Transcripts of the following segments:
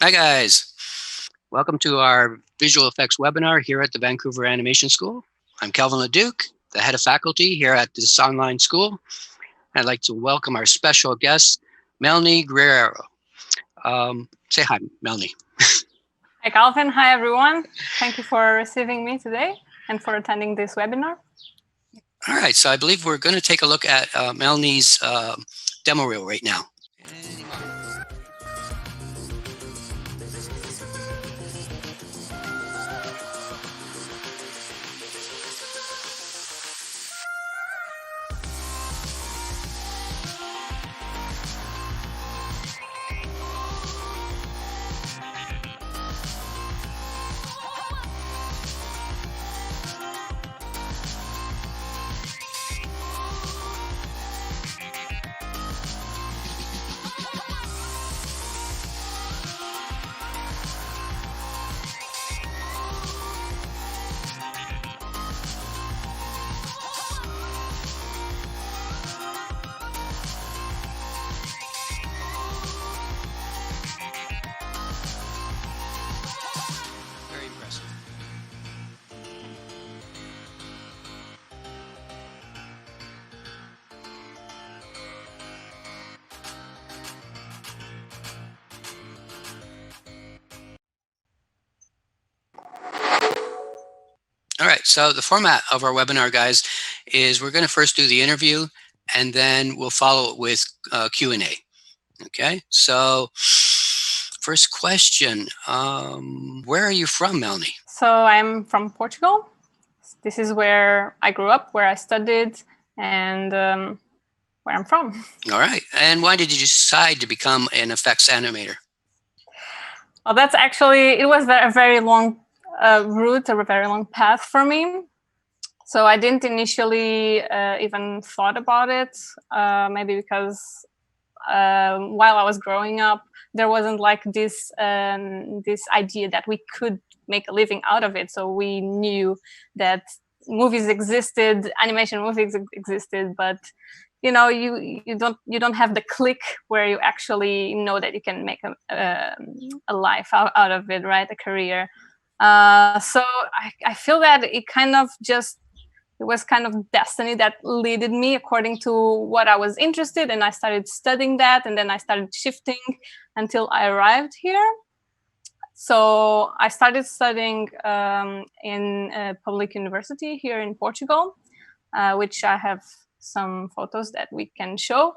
Hi guys, welcome to our visual effects webinar here at the Vancouver Animation School. I'm Kelvin Leduc, the head of faculty here at this online school. I'd like to welcome our special guest, Melanie Guerreiro. Say hi, Melanie. Hi, Calvin. Hi, everyone. Thank you for receiving me today and for attending this webinar. All right, so I believe we're going to take a look at Melanie's demo reel right now. Very impressive. All right, so the format of our webinar, guys, is we're going to first do the interview and then we'll follow it with Q&A. Okay, so first question, where are you from, Melanie? So I'm from Portugal. This is where I grew up, where I studied, and where I'm from. All right, and why did you decide to become an FX animator? Well, it was a very long route, a very long path for me. So I didn't initially even thought about it, maybe because while I was growing up, there wasn't like this idea that we could make a living out of it. So we knew that movies existed, animation movies existed, but you don't have the click where you actually know that you can make a life out of it, right? A career. So I feel that it was kind of destiny that led me according to what I was interested, and I started studying that, and then I started shifting until I arrived here. So I started studying in a public university here in Portugal, which I have some photos that we can show.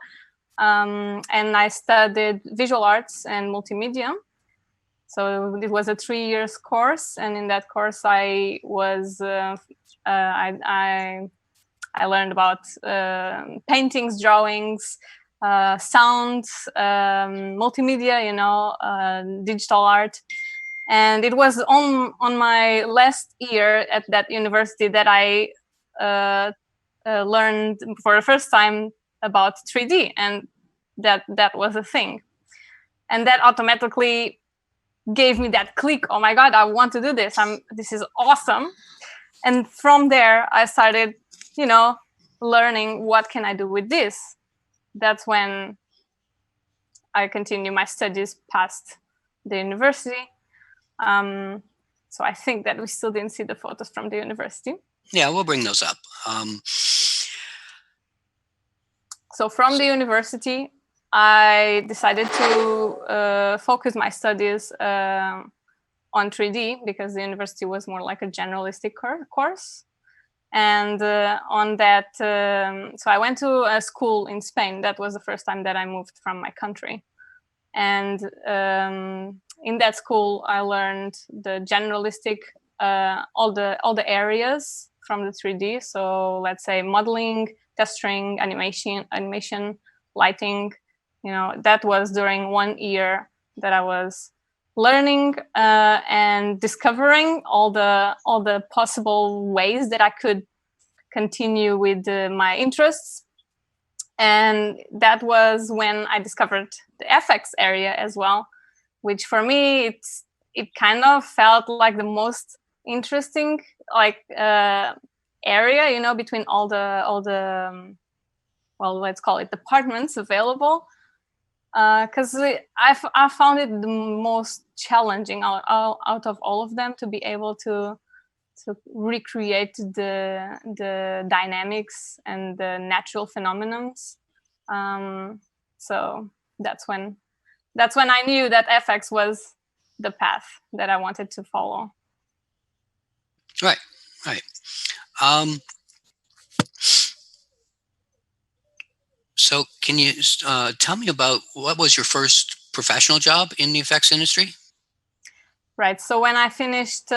And I studied visual arts and multimedia. So it was a 3 years course, and in that course I was I learned about paintings, drawings, sound, multimedia, digital art. And it was on my last year at that university that I learned for the first time about 3D, and that was a thing. And that automatically gave me that click. Oh my God, I want to do this. This is awesome. And from there, I started, learning what can I do with this. That's when I continued my studies past the university. So I think that we still didn't see the photos from the university. Yeah, we'll bring those up. So from the university, I decided to focus my studies on 3D because the university was more like a generalistic course. And on that, so I went to a school in Spain. That was the first time that I moved from my country. And in that school, I learned the generalistic, all the areas from the 3D. So let's say modeling, texturing, animation, lighting. That was during 1 year that I was learning and discovering all the possible ways that I could continue with my interests. And that was when I discovered the FX area as well, which for me it kind of felt like the most interesting area, between all the well, let's call it departments available. because I found it the most challenging out of all of them to be able to recreate the dynamics and the natural phenomenons. So that's when I knew that FX was the path that I wanted to follow. Right. So can you tell me about what was your first professional job in the effects industry? Right. So when I finished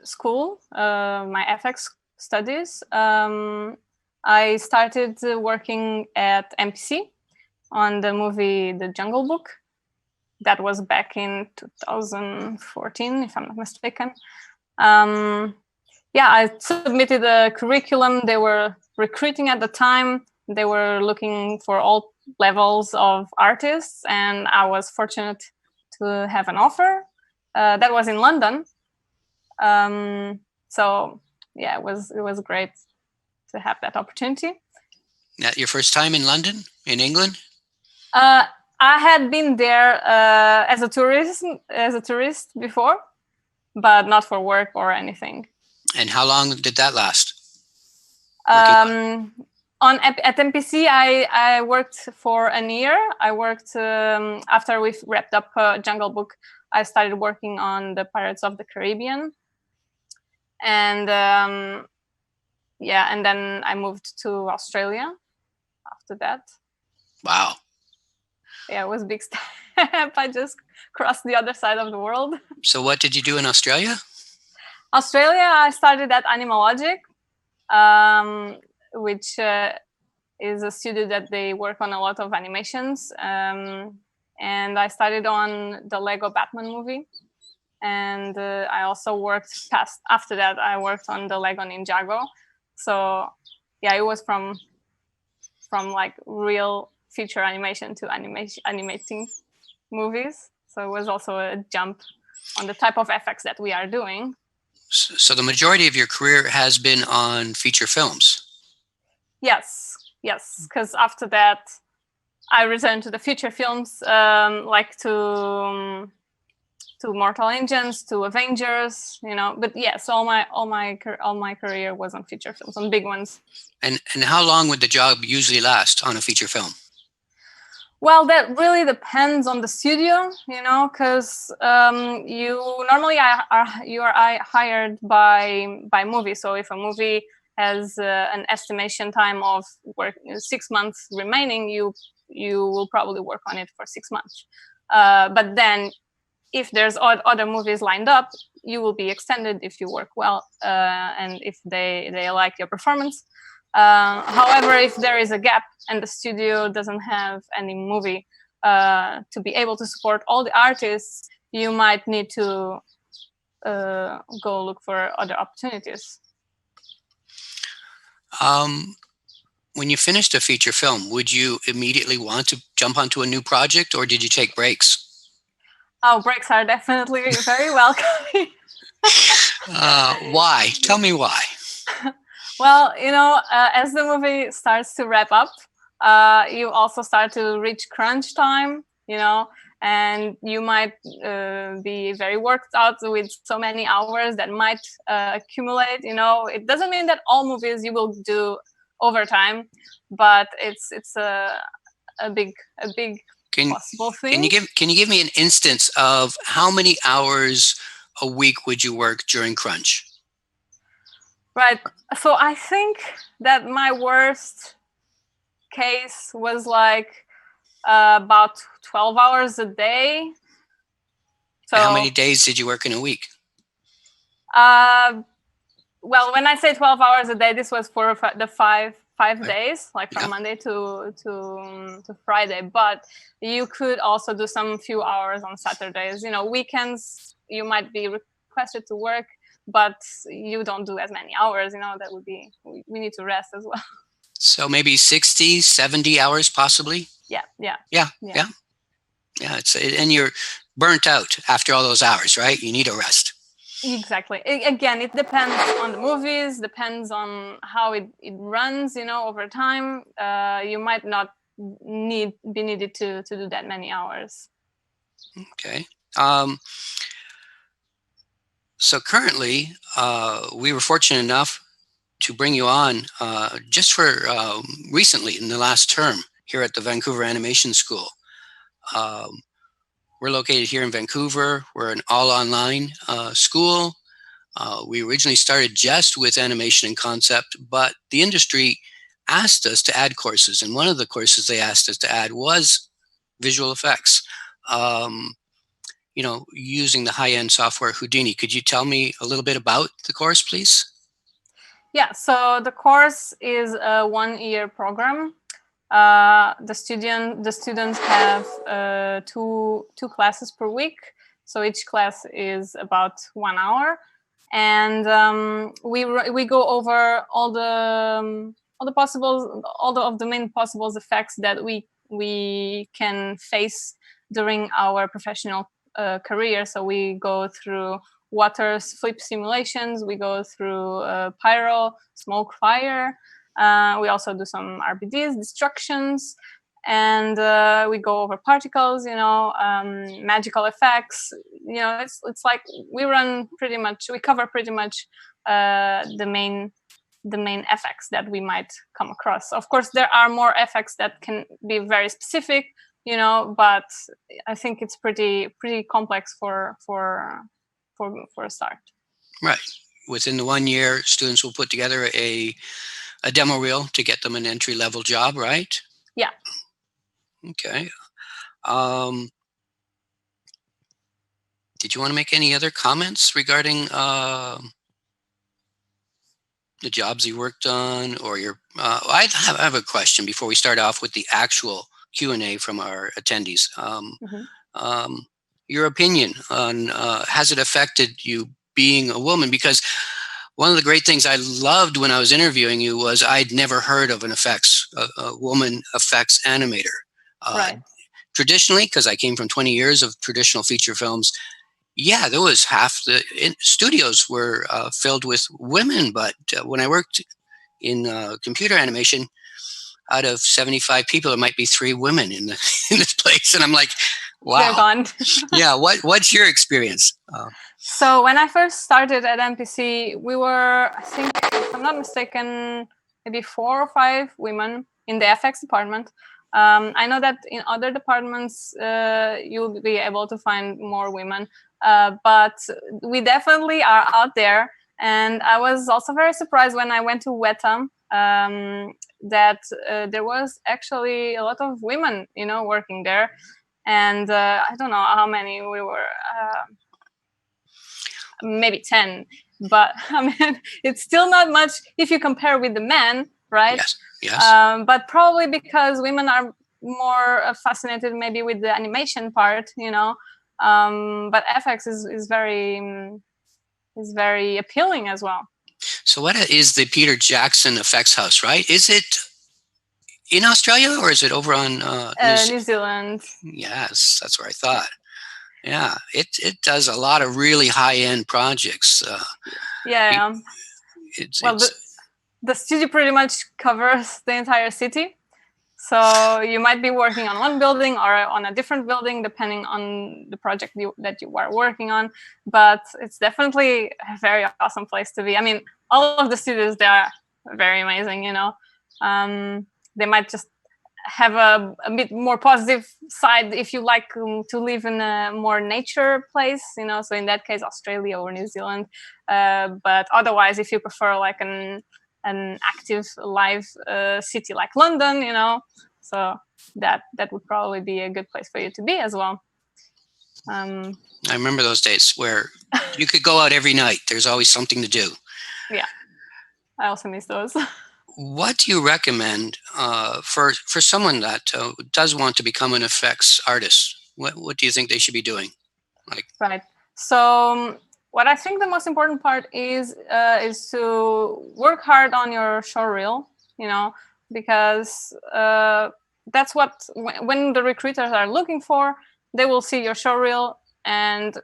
school, my FX studies, I started working at MPC on the movie The Jungle Book. That was back in 2014, if I'm not mistaken. I submitted a curriculum. They were recruiting at the time. They were looking for all levels of artists, and I was fortunate to have an offer. That was in London. It was great to have that opportunity. Your first time in London, in England? I had been there as a tourist before, but not for work or anything. And how long did that last? At MPC, I worked for a year. I worked after we wrapped up Jungle Book. I started working on the Pirates of the Caribbean, and and then I moved to Australia after that. Wow. Yeah, it was a big step. I just crossed the other side of the world. So what did you do in Australia? Australia, I started at Animalogic, which is a studio that they work on a lot of animations. And I started on the Lego Batman movie. And I also worked after that, I worked on the Lego Ninjago. So yeah, it was from like real feature animation to animating movies. So it was also a jump on the type of FX that we are doing. So the majority of your career has been on feature films. Yes, because after that, I returned to the feature films, like to Mortal Engines, to Avengers, But yes, all my career was on feature films, on big ones. And how long would the job usually last on a feature film? Well, that really depends on the studio, because you normally you are hired by movie. So if a movie has an estimation time of 6 months remaining, you will probably work on it for 6 months. But then, if there's other movies lined up, you will be extended if you work well and if they like your performance. However, if there is a gap and the studio doesn't have any movie to be able to support all the artists, you might need to go look for other opportunities. When you finished a feature film, would you immediately want to jump onto a new project, or did you take breaks? Oh, breaks are definitely very welcome. Why? Tell me why. Well, as the movie starts to wrap up, you also start to reach crunch time, and you might be very worked out with so many hours that might accumulate. It doesn't mean that all movies you will do overtime, but it's a big possible thing. Can you give me an instance of how many hours a week would you work during crunch? Right. So I think that my worst case was like about 12 hours a day. So how many days did you work in a week? Well, when I say 12 hours a day, this was for the five days, like from Monday to Friday. But you could also do some few hours on Saturdays. Weekends you might be requested to work, but you don't do as many hours. That would be, we need to rest as well. So maybe 60, 70 hours possibly? Yeah. And you're burnt out after all those hours, right? You need a rest. Exactly. Again, it depends on the movies, depends on how it runs, over time. You might not be needed to do that many hours. Okay. So currently, we were fortunate enough to bring you on just for recently in the last term here at the Vancouver Animation School. We're located here in Vancouver. We're an all-online school. We originally started just with animation and concept, but the industry asked us to add courses, and one of the courses they asked us to add was visual effects. Using the high-end software Houdini. Could you tell me a little bit about the course, please? Yeah, so the course is a 1-year program. The students have two classes per week. So each class is about 1 hour, and we go over all of the main possible effects that we can face during our professional career. So we go through water flip simulations, we go through pyro, smoke, fire. We also do some RBDs, destructions, and we go over particles, magical effects. It's like we cover pretty much the main effects that we might come across. Of course, there are more effects that can be very specific, but I think it's pretty complex for a start. Right. Within the 1 year, students will put together a demo reel to get them an entry-level job, right? Yeah. Okay. Did you want to make any other comments regarding the jobs you worked on, or your? I have a question before we start off with the actual Q&A from our attendees. Your opinion on has it affected you being a woman? Because one of the great things I loved when I was interviewing you was I'd never heard of a woman effects animator. Right. Traditionally, because I came from 20 years of traditional feature films, yeah, there was half the studios were filled with women. But when I worked in computer animation, out of 75 people, there might be 3 women in this place, and I'm like, wow. They're gone. Yeah. What's your experience? So when I first started at MPC, we were, I think, if I'm not mistaken, maybe 4 or 5 women in the FX department. I know that in other departments, you'll be able to find more women, but we definitely are out there. And I was also very surprised when I went to WETA that there was actually a lot of women, working there. And I don't know how many we were. Maybe 10, but I mean, it's still not much if you compare with the men, right? Yes. But probably because women are more fascinated maybe with the animation part, but FX is very appealing as well. So what is the Peter Jackson Effects House, right? Is it in Australia or is it over on New Zealand? Yes, that's where I thought. Yeah, it does a lot of really high-end projects. Yeah. The studio pretty much covers the entire city. So you might be working on one building or on a different building, depending on the project that you are working on. But it's definitely a very awesome place to be. I mean, all of the studios, they are very amazing, They might just have a bit more positive side if you like to live in a more nature place, so in that case Australia or New Zealand, but otherwise if you prefer like an active live city like London, so that would probably be a good place for you to be as well. I remember those days where you could go out every night. There's always something to do. Yeah, I also miss those. What do you recommend for someone that does want to become an effects artist? What do you think they should be doing? Right. So what I think the most important part is to work hard on your show reel, because that's what when the recruiters are looking for, they will see your show reel and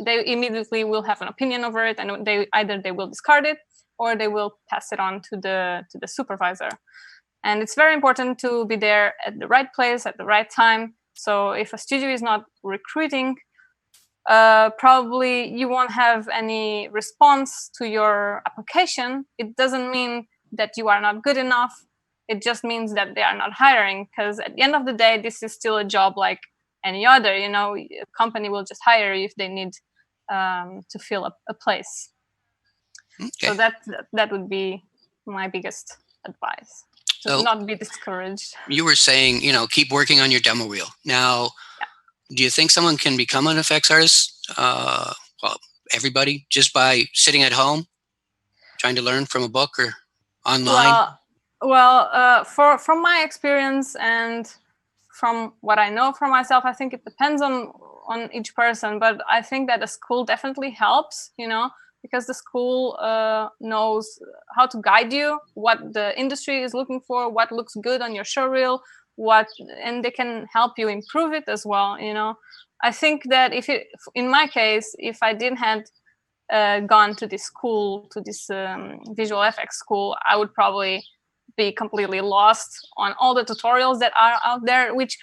they immediately will have an opinion over it, and either they will discard it or they will pass it on to the supervisor. And it's very important to be there at the right place at the right time. So if a studio is not recruiting, probably you won't have any response to your application. It doesn't mean that you are not good enough. It just means that they are not hiring, because at the end of the day, this is still a job like any other. You know, a company will just hire you if they need to fill a place. Okay. So that would be my biggest advice. So not be discouraged. You were saying, keep working on your demo reel. Now, do you think someone can become an FX artist? Well, everybody, just by sitting at home, trying to learn from a book or online? Well, from my experience and from what I know for myself, I think it depends on each person. But I think that a school definitely helps, because the school knows how to guide you, what the industry is looking for, what looks good on your showreel, and they can help you improve it as well. I think that in my case, if I didn't have gone to this school, to this visual FX school, I would probably be completely lost on all the tutorials that are out there, which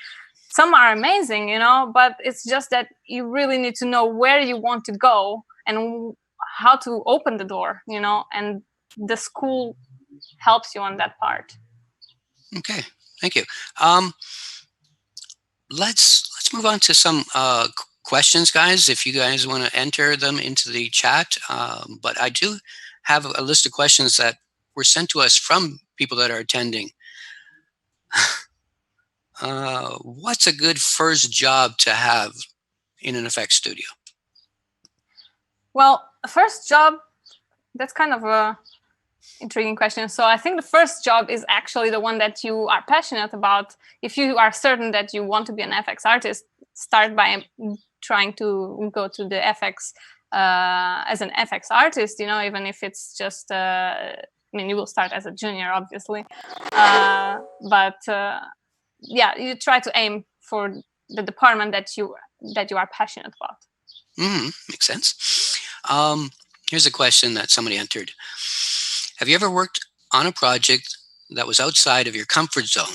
some are amazing, but it's just that you really need to know where you want to go and how to open the door, and the school helps you on that part. Okay, thank you. Let's move on to some questions, guys, if you guys want to enter them into the chat. But I do have a list of questions that were sent to us from people that are attending. What's a good first job to have in an FX studio? Well, first job, that's kind of a intriguing question. So I think the first job is actually the one that you are passionate about. If you are certain that you want to be an FX artist, start by trying to go to the FX as an FX artist, even if it's just, you will start as a junior, obviously. You try to aim for the department that you are passionate about. Makes sense. Here's a question that somebody entered. Have you ever worked on a project that was outside of your comfort zone?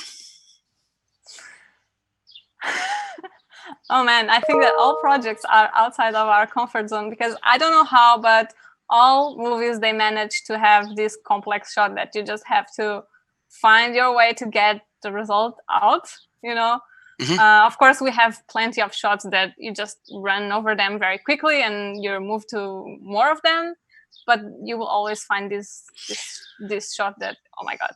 Oh man, I think that all projects are outside of our comfort zone, because I don't know how, but all movies, they manage to have this complex shot that you just have to find your way to get the result out, Mm-hmm. Of course, we have plenty of shots that you just run over them very quickly and you move to more of them, but you will always find this shot that, oh my God.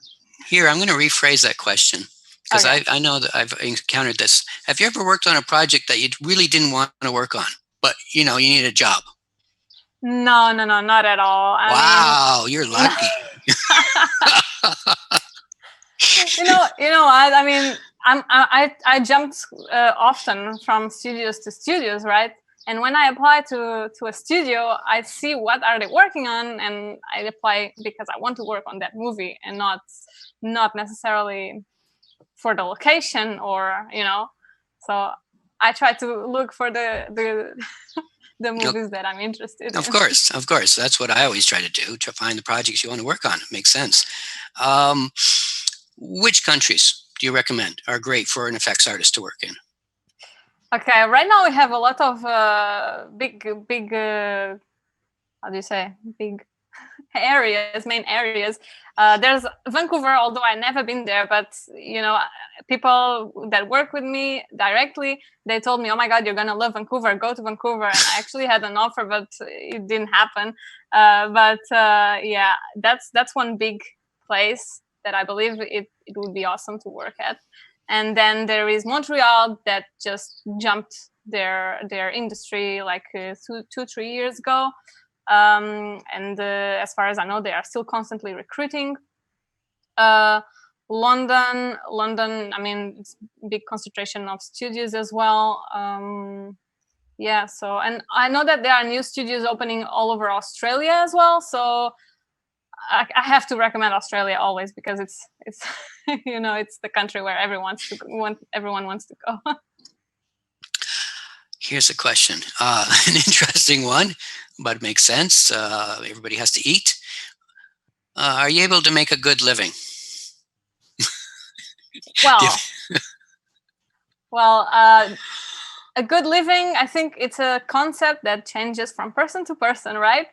Here, I'm going to rephrase that question, because okay. I know that I've encountered this. Have you ever worked on a project that you really didn't want to work on, but you need a job? No, not at all. Wow, you're lucky. You know what? I mean, I jumped often from studios to studios, right? And when I apply to a studio, I see what are they working on, and I apply because I want to work on that movie, and not necessarily for the location or So I try to look for the the movies that I'm interested in. Of course. That's what I always try to do, to find the projects you want to work on. It makes sense. Which countries do you recommend are great for an effects artist to work in? Okay, right now we have a lot of big how do you say, big main areas. There's Vancouver, although I've never been there, but people that work with me directly, they told me, oh my God, you're gonna love Vancouver, go to Vancouver. And I actually had an offer, but it didn't happen. Yeah, that's one big place that I believe it would be awesome to work at. And then there is Montreal, that just jumped their industry like 2-3 years ago. And as far as I know, they are still constantly recruiting. London, I mean, it's a big concentration of studios as well. Yeah, so, and I know that there are new studios opening all over Australia as well. So I have to recommend Australia always, because it's it's the country where everyone wants to go. Here's a question, an interesting one, but it makes sense. Everybody has to eat. Are you able to make a good living? Well, well, a good living, I think it's a concept that changes from person to person, right?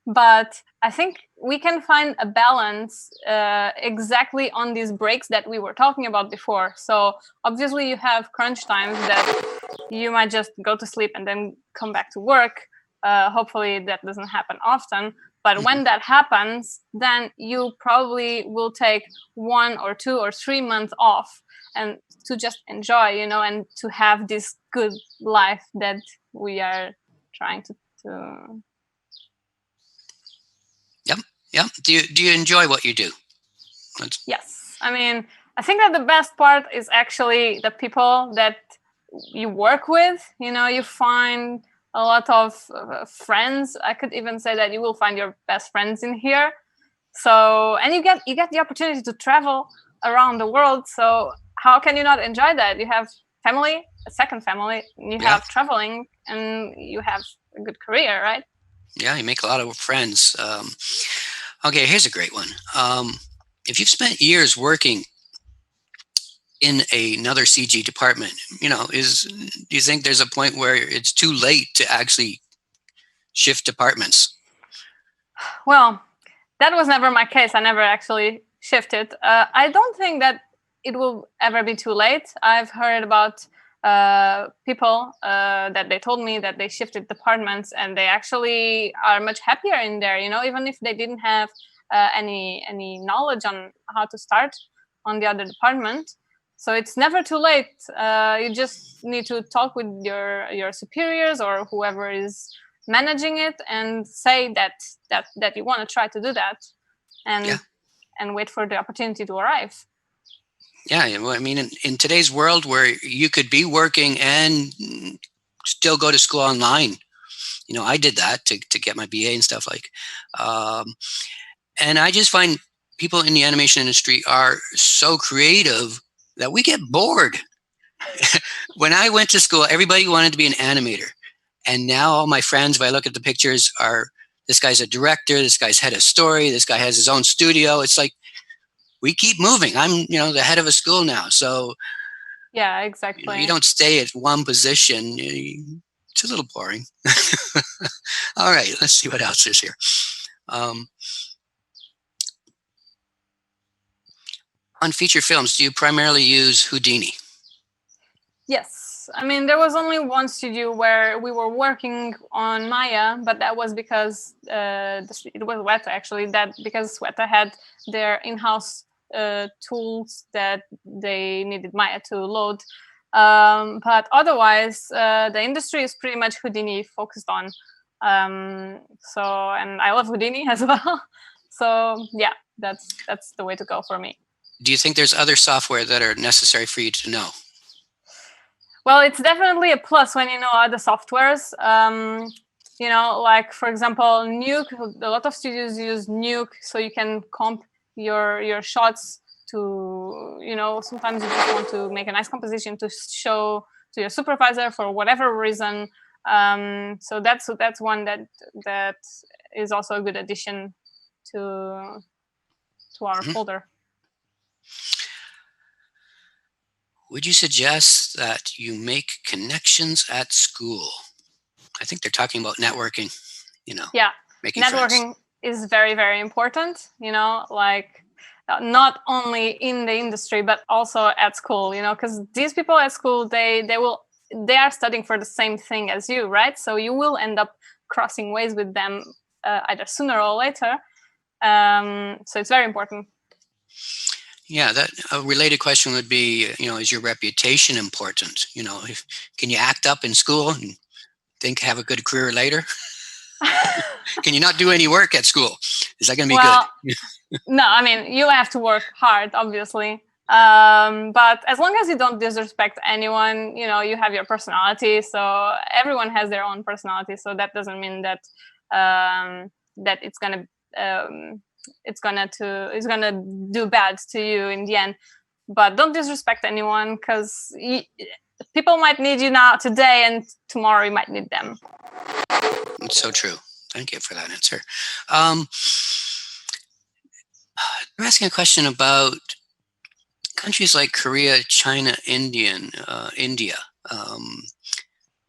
But I think we can find a balance exactly on these breaks that we were talking about before. So obviously you have crunch times that you might just go to sleep and then come back to work. Hopefully that doesn't happen often. But when that happens, then you probably will take 1 or 2 or 3 months off and to just enjoy, and to have this good life that we are trying to Yep. Do you enjoy what you do? Yes. I mean, I think that the best part is actually the people that you work with. You find a lot of friends. I could even say that you will find your best friends in here. So, and you get the opportunity to travel around the world. So how can you not enjoy that? You have family, a second family, you have traveling, and you have a good career, right? Yeah, you make a lot of friends. Okay, here's a great one. If you've spent years working in another CG department, do you think there's a point where it's too late to actually shift departments? Well, that was never my case. I never actually shifted. I don't think that it will ever be too late. I've heard about people that they told me that they shifted departments and they actually are much happier in there. Even if they didn't have any knowledge on how to start on the other department. So it's never too late. You just need to talk with your superiors or whoever is managing it and say that you want to try to do that and wait for the opportunity to arrive. Yeah, well, I mean, in today's world where you could be working and still go to school online, I did that to get my BA and stuff like. And I just find people in the animation industry are so creative that we get bored. When I went to school, everybody wanted to be an animator. And now all my friends, if I look at the pictures, are this guy's a director, this guy's head of story, this guy has his own studio. It's like we keep moving. I'm, the head of a school now. So yeah, exactly. You don't stay at one position. It's a little boring. All right, let's see what else is here. On feature films, do you primarily use Houdini? Yes. I mean, there was only one studio where we were working on Maya, but that was because it was Weta actually. That because Weta had their in-house tools that they needed Maya to load. But otherwise, the industry is pretty much Houdini focused on. So, and I love Houdini as well. So yeah, that's the way to go for me. Do you think there's other software that are necessary for you to know? Well, it's definitely a plus when you know other softwares. Like for example, Nuke. A lot of studios use Nuke, so you can comp your shots to. Sometimes you just want to make a nice composition to show to your supervisor for whatever reason. So that's one that is also a good addition to our folder. Would you suggest that you make connections at school? I think they're talking about networking, Yeah, making networking friends. is very, very important, like not only in the industry, but also at school, because these people at school, they are studying for the same thing as you, right? So you will end up crossing ways with them either sooner or later. So it's very important. Yeah, that a related question would be, is your reputation important? Can you act up in school and have a good career later? Can you not do any work at school? Is that going to be good? No, I mean, you have to work hard, obviously. But as long as you don't disrespect anyone, you have your personality. So everyone has their own personality. So that doesn't mean that that it's gonna do bad to you in the end. But don't disrespect anyone, because people might need you now today, and tomorrow you might need them. It's so true. Thank you for that answer. I'm asking a question about countries like Korea, China, India,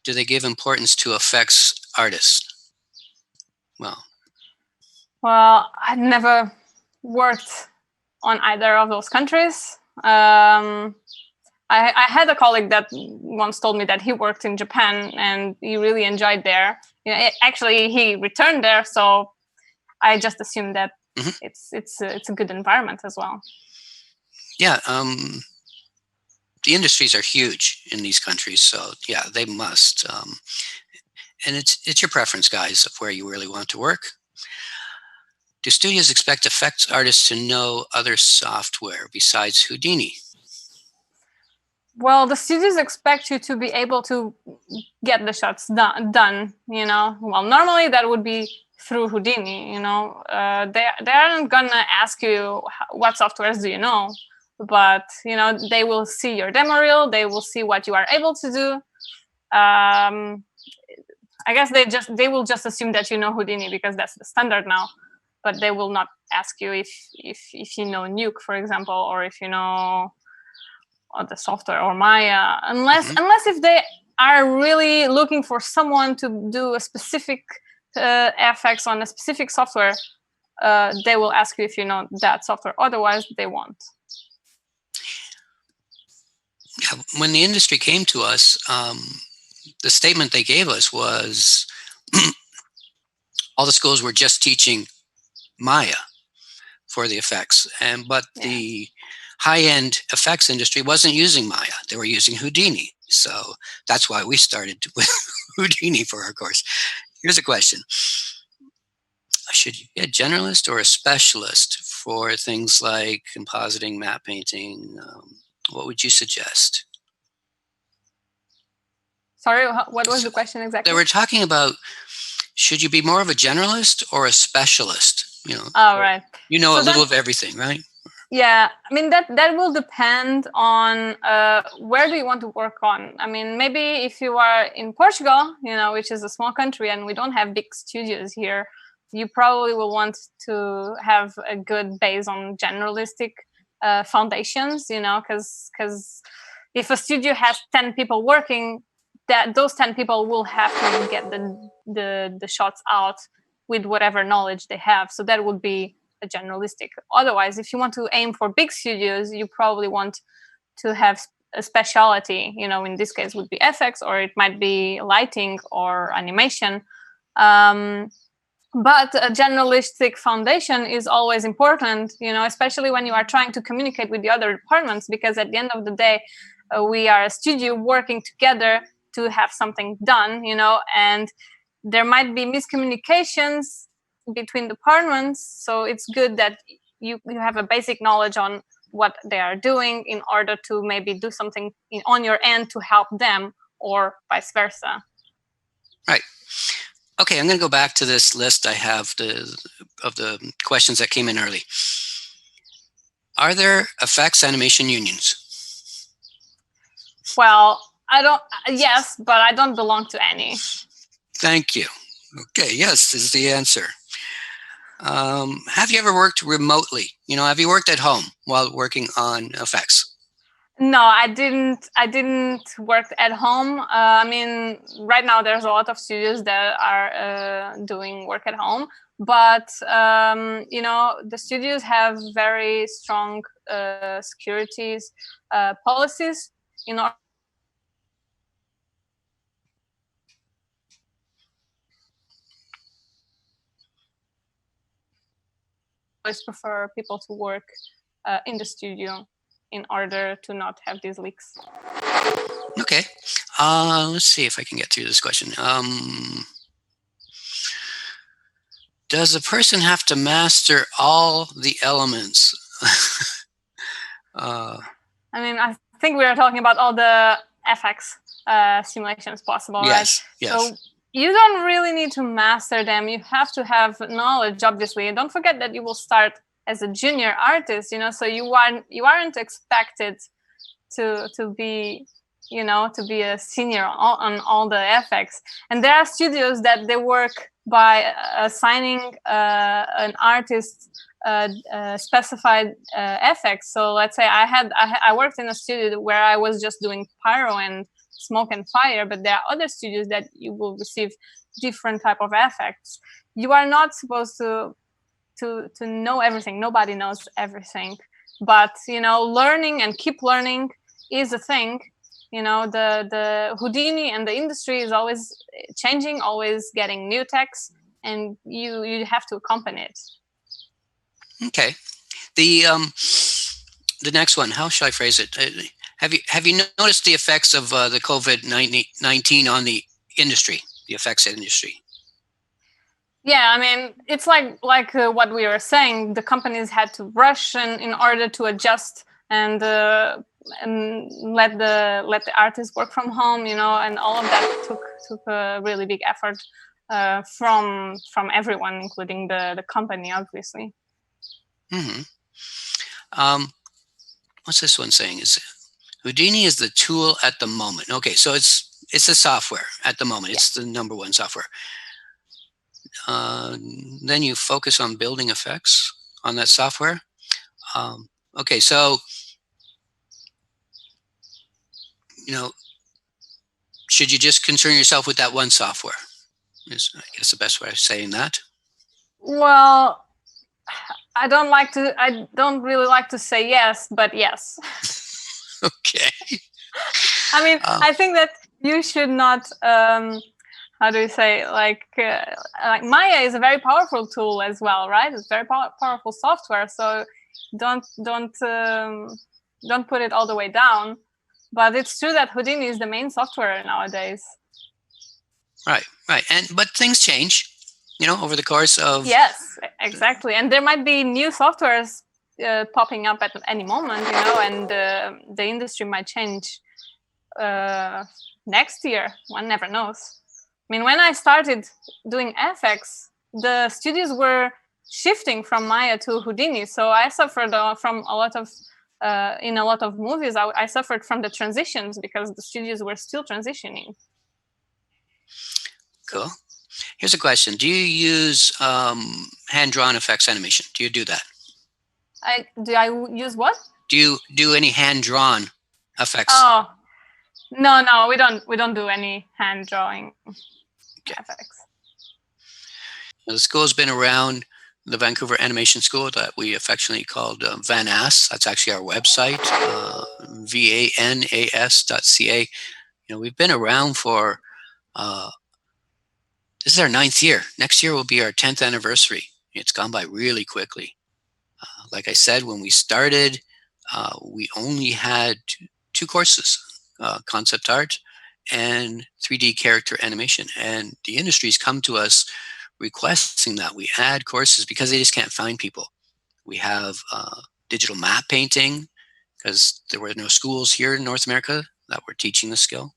do they give importance to FX artists? Well, I never worked on either of those countries. I had a colleague that once told me that he worked in Japan and he really enjoyed there. Actually, he returned there, so I just assumed that it's a good environment as well. Yeah, the industries are huge in these countries, so yeah, they must. And it's your preference, guys, of where you really want to work. Do studios expect effects artists to know other software besides Houdini? Well, the studios expect you to be able to get the shots done. Well, normally that would be through Houdini. They aren't gonna ask you what softwares do you know, but they will see your demo reel. They will see what you are able to do. I guess they will just assume that you know Houdini because that's the standard now. But they will not ask you if you know Nuke, for example, or if you know the software or Maya, unless if they are really looking for someone to do a specific FX on a specific software, they will ask you if you know that software. Otherwise, they won't. Yeah, when the industry came to us, the statement they gave us was all the schools were just teaching Maya for the effects, but the high-end effects industry wasn't using Maya. They were using Houdini. So that's why we started with Houdini for our course. Here's a question. Should you be a generalist or a specialist for things like compositing, matte painting? What would you suggest? Sorry, what was the question exactly? They were talking about, should you be more of a generalist or a specialist? Right. You know, so a little of everything, right? Yeah, I mean that will depend on where do you want to work on. I mean, maybe if you are in Portugal, which is a small country and we don't have big studios here, you probably will want to have a good base on generalistic foundations. Because if a studio has 10 people working, that those 10 people will have to get the shots out with whatever knowledge they have. So that would be a generalistic. Otherwise, if you want to aim for big studios, you probably want to have a specialty. In this case would be FX, or it might be lighting or animation. But a generalistic foundation is always important, especially when you are trying to communicate with the other departments, because at the end of the day, we are a studio working together to have something done, and there might be miscommunications between departments. So it's good that you have a basic knowledge on what they are doing in order to maybe do something on your end to help them, or vice versa. Right. Okay, I'm going to go back to this list I have of the questions that came in early. Are there effects animation unions? Well, yes, but I don't belong to any. Thank you. Okay, yes is the answer. Have you ever worked remotely? Have you worked at home while working on effects? No, I didn't work at home. I mean, right now there's a lot of studios that are doing work at home, but the studios have very strong securities policies in order. I always prefer people to work in the studio in order to not have these leaks. Okay. Let's see if I can get through this question. Does a person have to master all the elements? I mean, I think we are talking about all the FX simulations possible, yes, right? Yes. So you don't really need to master them. You have to have knowledge, obviously. And don't forget that you will start as a junior artist, so you aren't expected to be to be a senior on all the FX. And there are studios that they work by assigning an artist specified FX. So let's say I worked in a studio where I was just doing pyro and smoke and fire, but there are other studios that you will receive different type of effects. You are not supposed to know everything. Nobody knows everything, but learning and keep learning is a thing. The Houdini and the industry is always changing, always getting new techs, and you have to accompany it. Okay. The next one, how should I phrase it? Have you noticed the effects of the COVID-19 on the industry, the effects industry? Yeah, I mean, it's like what we were saying. The companies had to rush in order to adjust and let the artists work from home, and all of that took a really big effort from everyone, including the company, obviously. Mm-hmm. What's this one saying? Is Houdini is the tool at the moment? Okay, so it's a software at the moment. Yeah. It's the number one software. Then you focus on building effects on that software. Okay, so should you just concern yourself with that one software? Is, I guess, the best way of saying that. Well, I don't really like to say yes, but yes. Okay. I mean, I think that you should not. How do you say? Like Maya is a very powerful tool as well, right? It's very powerful software. So don't put it all the way down. But it's true that Houdini is the main software nowadays. Right. But things change, over the course of... Yes, exactly. And there might be new softwares popping up at any moment, and the industry might change next year. One never knows. I mean, when I started doing FX, the studios were shifting from Maya to Houdini. So I suffered from in a lot of movies, I suffered from the transitions because the studios were still transitioning. Cool. Here's a question. Do you use hand-drawn effects animation? Do you do that? Do I use what? Do you do any hand-drawn effects? Oh, no, we don't do any hand-drawing effects. The school has been around, the Vancouver Animation School, that we affectionately called VANAS. That's actually our website, vanas.ca. We've been around for, this is our 9th year. Next year will be our 10th anniversary. It's gone by really quickly. Like I said, when we started, we only had two courses, concept art and 3D character animation. And the industry's come to us requesting that we add courses because they just can't find people. We have digital map painting because there were no schools here in North America that were teaching the skill.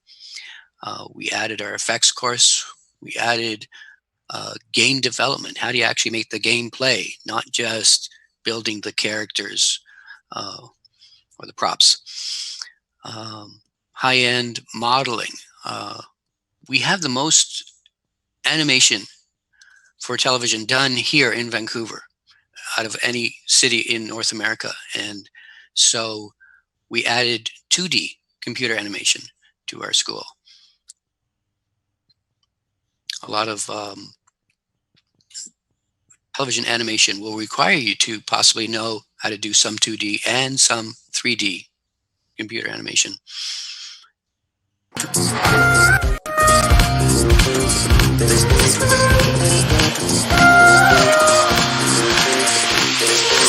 We added our effects course. We added game development. How do you actually make the game play, not just building the characters or the props. High-end modeling. We have the most animation for television done here in Vancouver out of any city in North America. And so we added 2D computer animation to our school. A lot of television animation will require you to possibly know how to do some 2D and some 3D computer animation. We're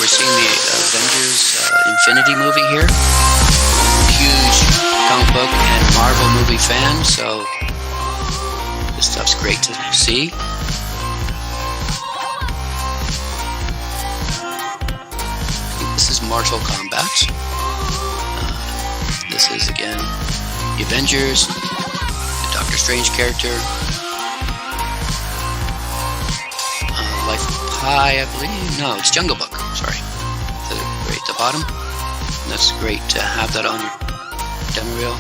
seeing the Avengers Infinity movie here. Huge comic book and Marvel movie fan, so this stuff's great to see. This is Mortal Kombat. This is, again, the Avengers, the Doctor Strange character. Life of Pi, I believe. No, it's Jungle Book. Sorry. Right at the bottom. And that's great to have that on your demo reel.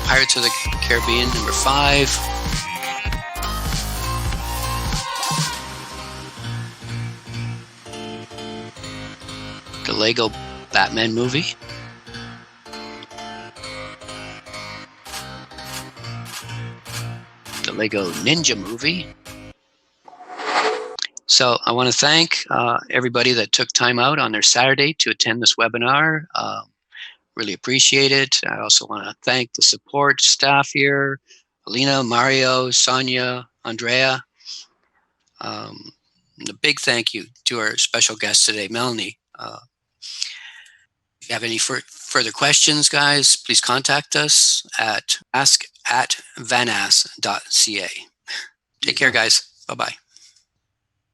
Pirates of the Caribbean, number 5. Lego Batman movie, the Lego Ninja movie. So I want to thank everybody that took time out on their Saturday to attend this webinar. Really appreciate it. I also want to thank the support staff here, Alina, Mario, Sonia, Andrea. A big thank you to our special guest today, Melanie. If you have any further questions, guys, please contact us at ask@vanas.ca. Take care, guys. Bye-bye.